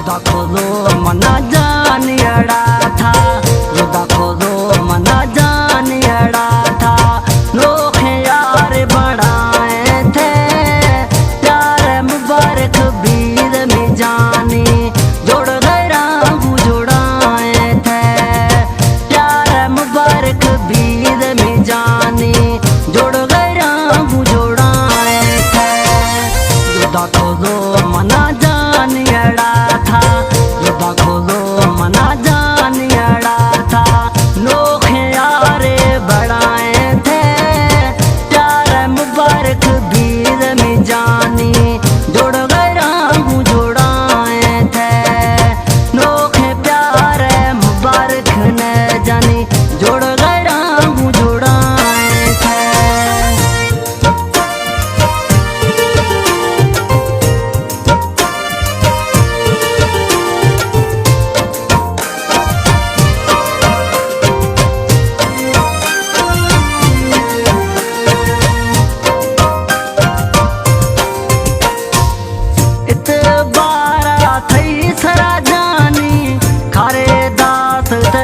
जुदा खोदो मना जान अड़ा था, जुदा खोदो मना जान अड़ा था। नोखे यार बढ़ाए थे, प्यार मुबारक बीर में जानी, जोड़ गए राहू जुड़ाए थे। प्यार मुबारक बीर में जानी, जोड़ गए राहू जुड़ाए थे। जुदा खोदो मना जान अड़ा था, जुदा खोदो मना जान अड़ा था। नोखे यारे बढ़ाए थे, प्यार मुबारक बीर में जानी, जोड़ गए राहू जुड़ाए थे। नोखे प्यार मुबारक न जानी, जोड़ गए राहू जुड़ाए थे।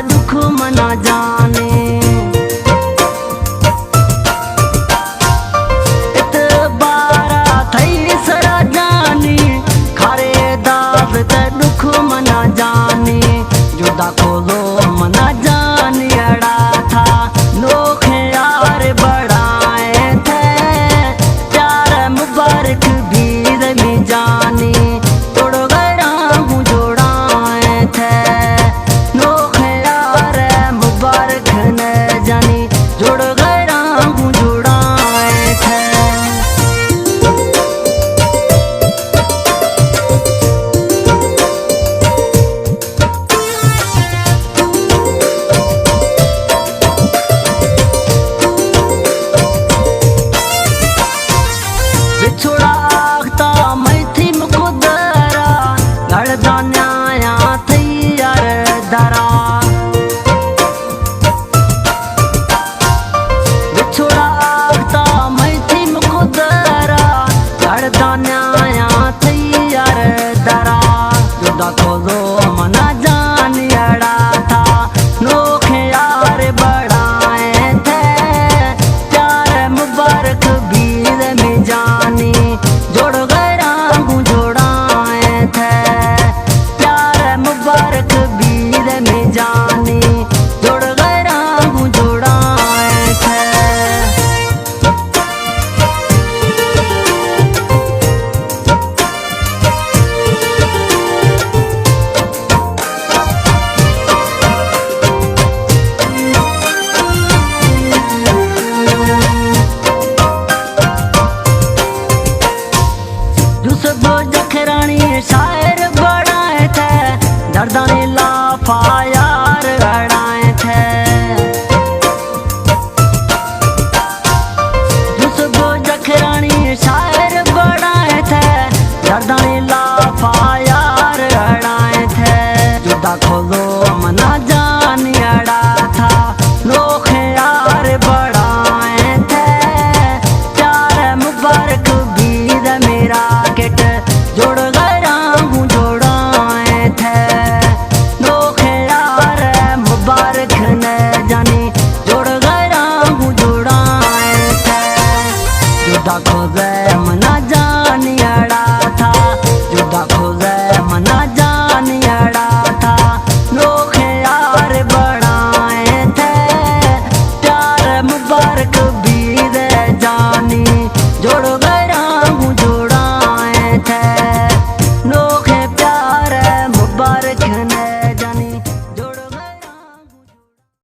दुख मना जाने इतबारा थई सरा जानी, खारे दास ते दुख मना जानी। जुदा खोदो मना जान अड़ा था, नोखे यार बढ़ाए थे, प्यार मुबारक बीर में जानी, तोड़ गए राहू जोड़ाए थे। मुबारक न जानी, जोड़ गए राहू जुड़ाए थे। बिछोड़ा आखता मैं थी मुकुदरा, लड़दा न्याया थी यार दरा। बिछोड़ा आखता मैं थी मुकुदरा, लड़दा न्याया थी यार दरा। जुदा खोदो मना जान अड़ा था, नोखे यार बढ़ाए थे, प्यार मुबारक बीर में जानी, जोड़ गए राहू जोड़ाए थे। प्यार मुबारक बीर में जानी, जोड़ गए राहू जोड़ाए थे। जखरानी शायर बढ़ाए थे, दर्दाने लाफा यार अड़ाए थे। जखरानी शायर बढ़ाए थे, दर्दाने लाफा यार अड़ाए थे। जुदा खोदो मना जान अड़ा था, नोखे यार बढ़ाए थे, प्यार मुबारक बीर मेरा किट, जोड़ गए राहू जोड़ाए थे। नोखे यार मुबारक न जानी, जोड़ गए राहू जोड़ाए थे। जुदा खोदे मना जान अड़ा था, जुदा खोदे मना